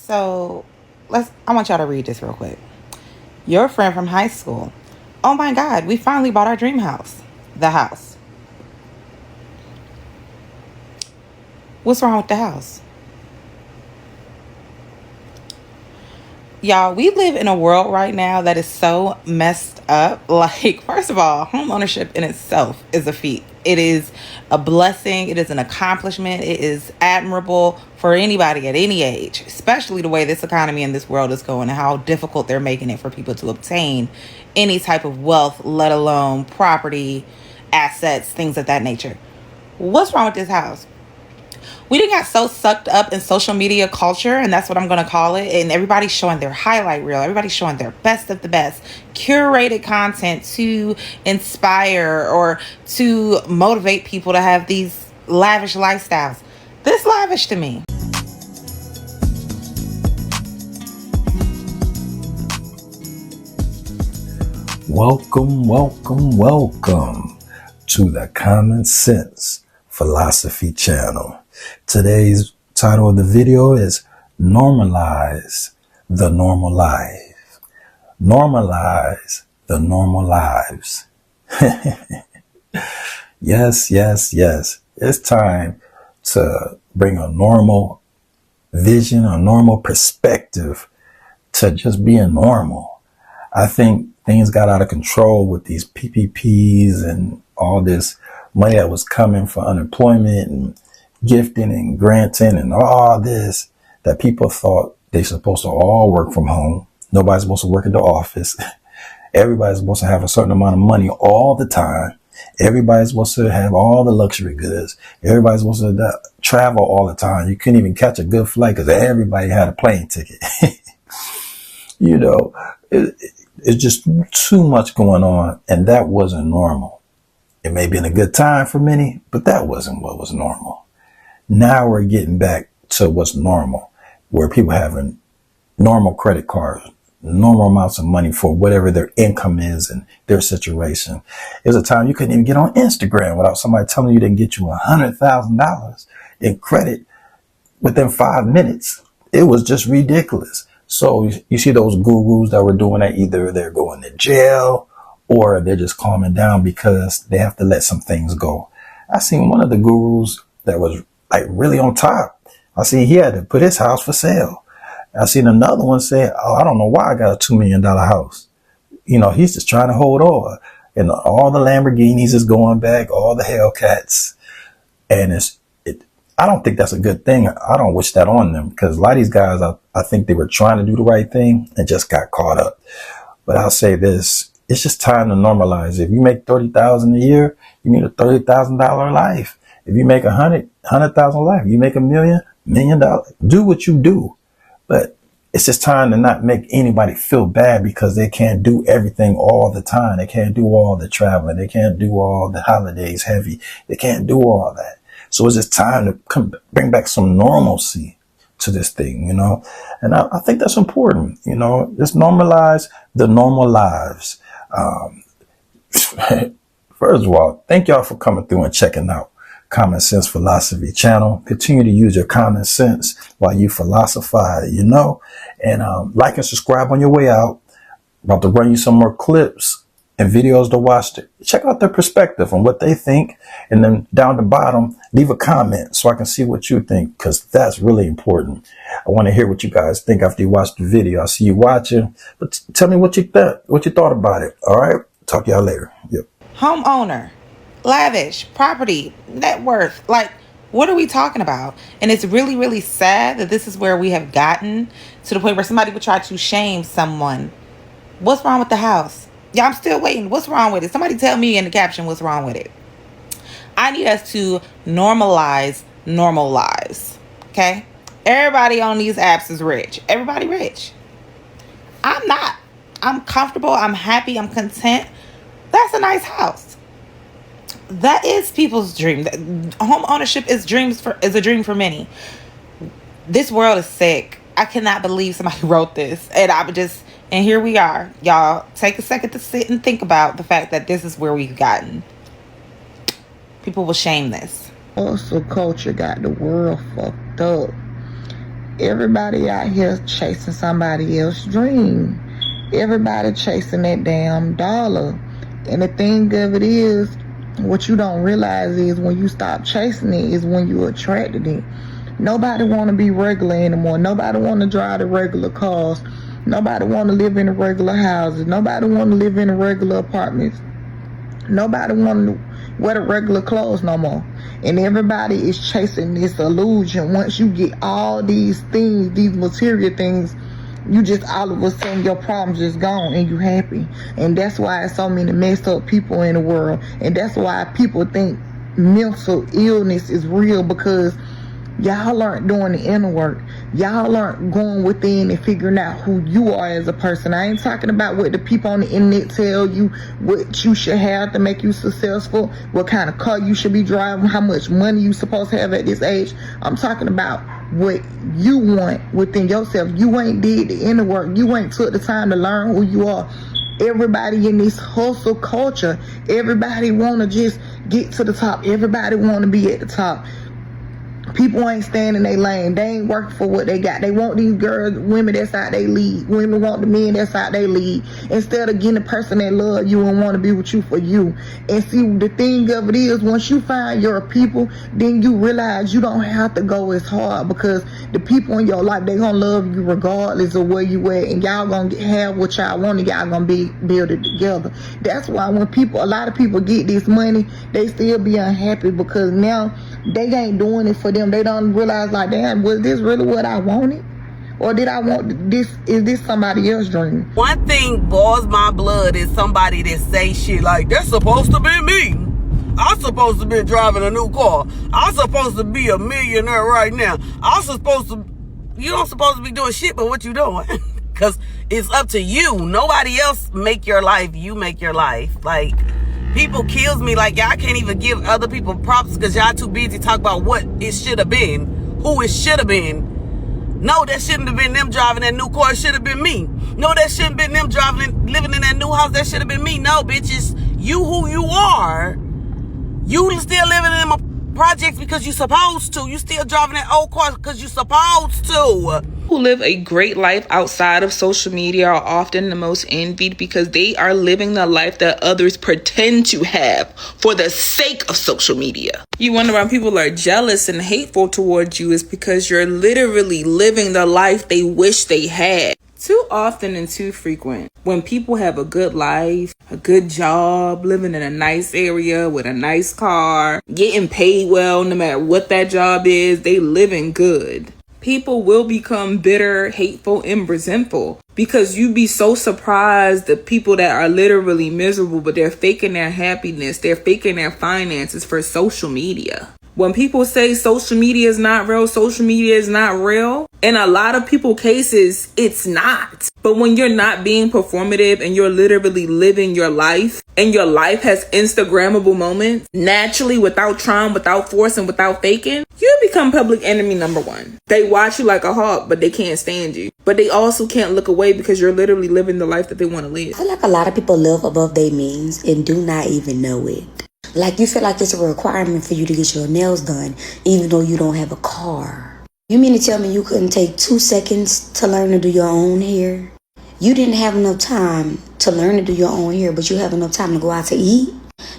So I want y'all to read this real quick. Your friend from high school. Oh my God, we finally bought our dream house. The house. What's wrong with the house? Y'all, we live in a world right now that is so messed up. Like, first of all, home ownership in itself is a feat. It is a blessing. It is an accomplishment. It is admirable for anybody at any age, especially the way this economy and this world is going and how difficult they're making it for people to obtain any type of wealth, let alone property, assets, things of that nature. What's wrong with this house? We didn't get so sucked up in social media culture, and that's what I'm going to call it. And everybody's showing their highlight reel. Everybody's showing their best of the best, curated content to inspire or to motivate people to have these lavish lifestyles. This lavish to me. Welcome to the Common Sense Philosophy channel. Today's title of the video is Normalize the Normal Life. Normalize the normal lives. Yes. It's time to bring a normal vision, a normal perspective to just being normal. I think things got out of control with these PPPs and all this money that was coming for unemployment and gifting and granting and all this, that people thought they supposed to all work from home. Nobody's supposed to work at the office. Everybody's supposed to have a certain amount of money all the time. Everybody's supposed to have all the luxury goods. Everybody's supposed to travel all the time. You couldn't even catch a good flight because everybody had a plane ticket. You know, it's just too much going on, and that wasn't normal. It may be in a good time for many, but that wasn't what was normal. Now we're getting back to what's normal, where people having normal credit cards, normal amounts of money for whatever their income is and their situation. There's a time you couldn't even get on Instagram without somebody telling you they can get you $100,000 in credit within 5 minutes. It was just ridiculous. So you see those gurus that were doing that, either they're going to jail or they're just calming down because they have to let some things go. I seen one of the gurus that was like really on top. I see he had to put his house for sale. I seen another one say, "Oh, I don't know why I got a $2 million house." You know, he's just trying to hold on. And all the Lamborghinis is going back, all the Hellcats. And I don't think that's a good thing. I don't wish that on them, because a lot of these guys, I think they were trying to do the right thing and just got caught up. But I'll say this, it's just time to normalize. If you make $30,000 a year, you need a $30,000 life. If you make $100,000 a life, you make $1 million, do what you do. But it's just time to not make anybody feel bad because they can't do everything all the time. They can't do all the traveling. They can't do all the holidays heavy. They can't do all that. So it's just time to bring back some normalcy to this thing, you know. And I think that's important, you know. Just normalize the normal lives. First of all, thank y'all for coming through and checking out Common Sense Philosophy channel. Continue to use your common sense while you philosophize, you know. And like and subscribe on your way out. About to run you some more clips and videos to watch. Check out their perspective on what they think. And then down the bottom, leave a comment so I can see what you think, because that's really important. I want to hear what you guys think after you watch the video. I see you watching, but tell me what you thought about it. All right. Talk to y'all later. Yep. Homeowner, lavish, property, net worth. Like, what are we talking about? And it's really, really sad that this is where we have gotten, to the point where somebody would try to shame someone. What's wrong with the house? Yeah, I'm still waiting. What's wrong with it? Somebody tell me in the caption what's wrong with it. I need us to normalize normal lives. Okay? Everybody on these apps is rich. Everybody rich. I'm not. I'm comfortable. I'm happy. I'm content. That's a nice house. That is people's dream. Home ownership is a dream for many. This world is sick. I cannot believe somebody wrote this. And here we are. Y'all, take a second to sit and think about the fact that this is where we've gotten. People will shame this. Also, culture got the world fucked up. Everybody out here chasing somebody else's dream. Everybody chasing that damn dollar. And the thing of it is, what you don't realize is when you stop chasing it is when you attracted it. Nobody want to be regular anymore. Nobody want to drive the regular cars. Nobody want to live in the regular houses. Nobody want to live in the regular apartments. Nobody want to wear the regular clothes no more. And everybody is chasing this illusion. Once you get all these things, these material things, you just all of a sudden your problems just gone and you happy. And that's why so many messed up people in the world. And that's why people think mental illness is real, because y'all aren't doing the inner work. Y'all aren't going within and figuring out who you are as a person. I ain't talking about what the people on the internet tell you, what you should have to make you successful, what kind of car you should be driving, how much money you supposed to have at this age. I'm talking about what you want within yourself. You ain't did the inner work. You ain't took the time to learn who you are. Everybody in this hustle culture, everybody want to just get to the top. Everybody want to be at the top. People ain't staying in their lane. They ain't working for what they got. They want these girls, women that's out they league. Women want the men that's out they league. Instead of getting a person that love you and want to be with you for you. And see, the thing of it is, once you find your people, then you realize you don't have to go as hard, because the people in your life, they gonna love you regardless of where you at, and y'all gonna have what y'all want, and y'all gonna build it together. That's why when a lot of people get this money, they still be unhappy, because now they ain't doing it for them. They don't realize, like, damn, was this really what I wanted? Or did I want this? Is this somebody else's dream? One thing boils my blood is somebody that say shit like, that's supposed to be me. I'm supposed to be driving a new car. I'm supposed to be a millionaire right now. You don't supposed to be doing shit but what you doing. Because it's up to you. Nobody else make your life. You make your life. Like, people kills me like y'all can't even give other people props because y'all too busy talking about what it should have been, who it should have been. No, that shouldn't have been them driving that new car. It should have been me. No, that shouldn't have been them living in that new house. That should have been me. No, bitches, you who you are. You still living in them projects because you supposed to. You still driving that old car because you supposed to. Who live a great life outside of social media are often the most envied because they are living the life that others pretend to have for the sake of social media. You wonder why people are jealous and hateful towards you is because you're literally living the life they wish they had. Too often and too frequent, when people have a good life, a good job, living in a nice area with a nice car, getting paid well no matter what that job is, they living good. People will become bitter, hateful, and resentful because you be so surprised the people that are literally miserable, but they're faking their happiness, they're faking their finances for social media. When people say social media is not real, social media is not real, in a lot of people's cases, it's not. But when you're not being performative and you're literally living your life, and your life has Instagrammable moments, naturally, without trying, without forcing, without faking, you become public enemy number one. They watch you like a hawk, but they can't stand you. But they also can't look away because you're literally living the life that they want to live. I feel like a lot of people live above their means and do not even know it. Like, you feel like it's a requirement for you to get your nails done, even though you don't have a car. You mean to tell me you couldn't take 2 seconds to learn to do your own hair? You didn't have enough time to learn to do your own hair, but you have enough time to go out to eat?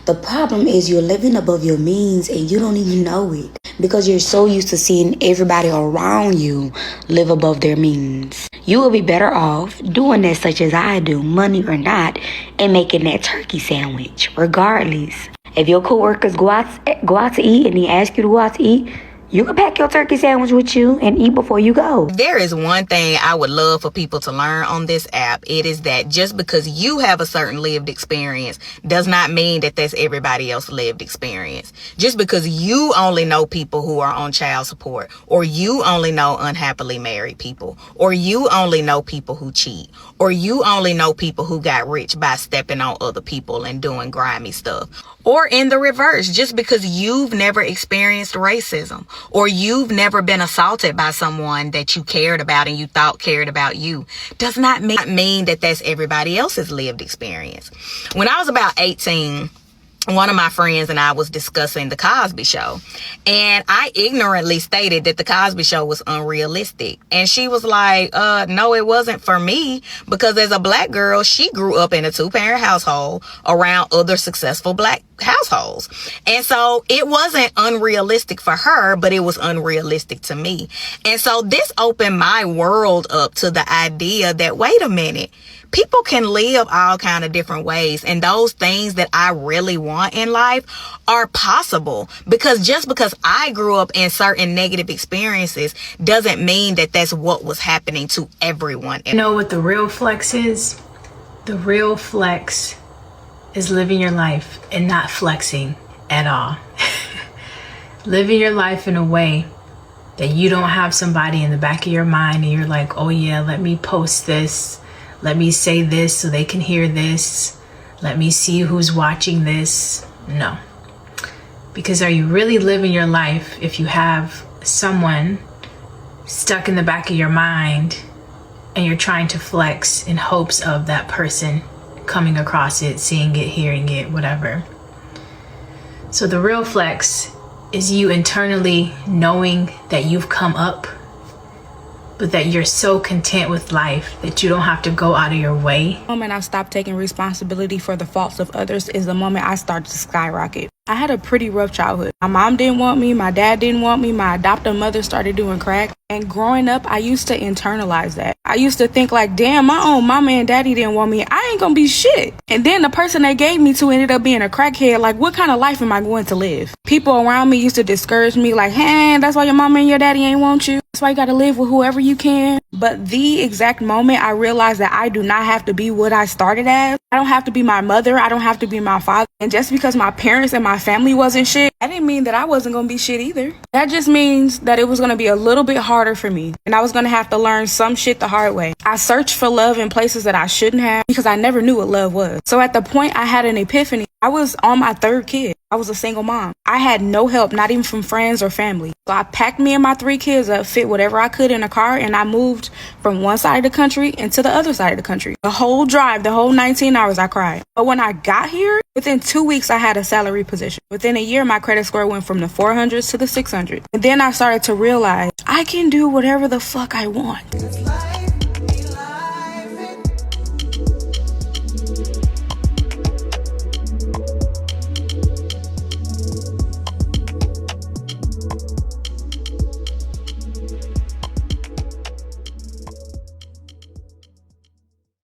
The problem is you're living above your means and you don't even know it because you're so used to seeing everybody around you live above their means. You will be better off doing that, such as I do, money or not, and making that turkey sandwich, regardless. If your coworkers go out to eat and they ask you to go out to eat, you can pack your turkey sandwich with you and eat before you go. There is one thing I would love for people to learn on this app. It is that just because you have a certain lived experience does not mean that that's everybody else's lived experience. Just because you only know people who are on child support, or you only know unhappily married people, or you only know people who cheat, or you only know people who got rich by stepping on other people and doing grimy stuff. Or in the reverse, just because you've never experienced racism, or you've never been assaulted by someone that you cared about and you thought cared about you, does not mean that that's everybody else's lived experience. When I was about 18, one of my friends and I was discussing the Cosby Show, and I ignorantly stated that the Cosby Show was unrealistic, and she was like, no, it wasn't for me, because as a black girl, she grew up in a 2-parent household around other successful black households, and so it wasn't unrealistic for her, but it was unrealistic to me. And so this opened my world up to the idea that, wait a minute, people can live all kind of different ways, and those things that I really want in life are possible, because just because I grew up in certain negative experiences doesn't mean that that's what was happening to everyone. You know what the real flex is? The real flex is living your life and not flexing at all. Living your life in a way that you don't have somebody in the back of your mind and you're like, oh yeah, let me post this. Let me say this so they can hear this. Let me see who's watching this. No. Because are you really living your life if you have someone stuck in the back of your mind and you're trying to flex in hopes of that person coming across it, seeing it, hearing it, whatever? So the real flex is you internally knowing that you've come up, but that you're so content with life that you don't have to go out of your way. The moment I stopped taking responsibility for the faults of others is the moment I started to skyrocket. I had a pretty rough childhood. My mom didn't want me, my dad didn't want me, my adoptive mother started doing crack. And growing up, I used to internalize that. I used to think like, damn, my own mama and daddy didn't want me. I ain't gonna be shit. And then the person they gave me to ended up being a crackhead. Like, what kind of life am I going to live? People around me used to discourage me like, hey, that's why your mama and your daddy ain't want you. That's why you gotta live with whoever you can. But the exact moment I realized that I do not have to be what I started as. I don't have to be my mother. I don't have to be my father. And just because my parents and my family wasn't shit, that didn't mean that I wasn't gonna be shit either. That just means that it was gonna be a little bit harder for me. And I was gonna have to learn some shit the hard way. I searched for love in places that I shouldn't have because I never knew what love was. So at the point I had an epiphany, I was on my 3rd kid. I was a single mom. I had no help, not even from friends or family. So I packed me and my 3 kids up, fit whatever I could in a car, and I moved from one side of the country into the other side of the country. The whole drive, the whole 19 hours, I cried. But when I got here, within 2 weeks, I had a salary position. Within a year, my credit score went from the 400s to the 600s. And then I started to realize I can do whatever the fuck I want.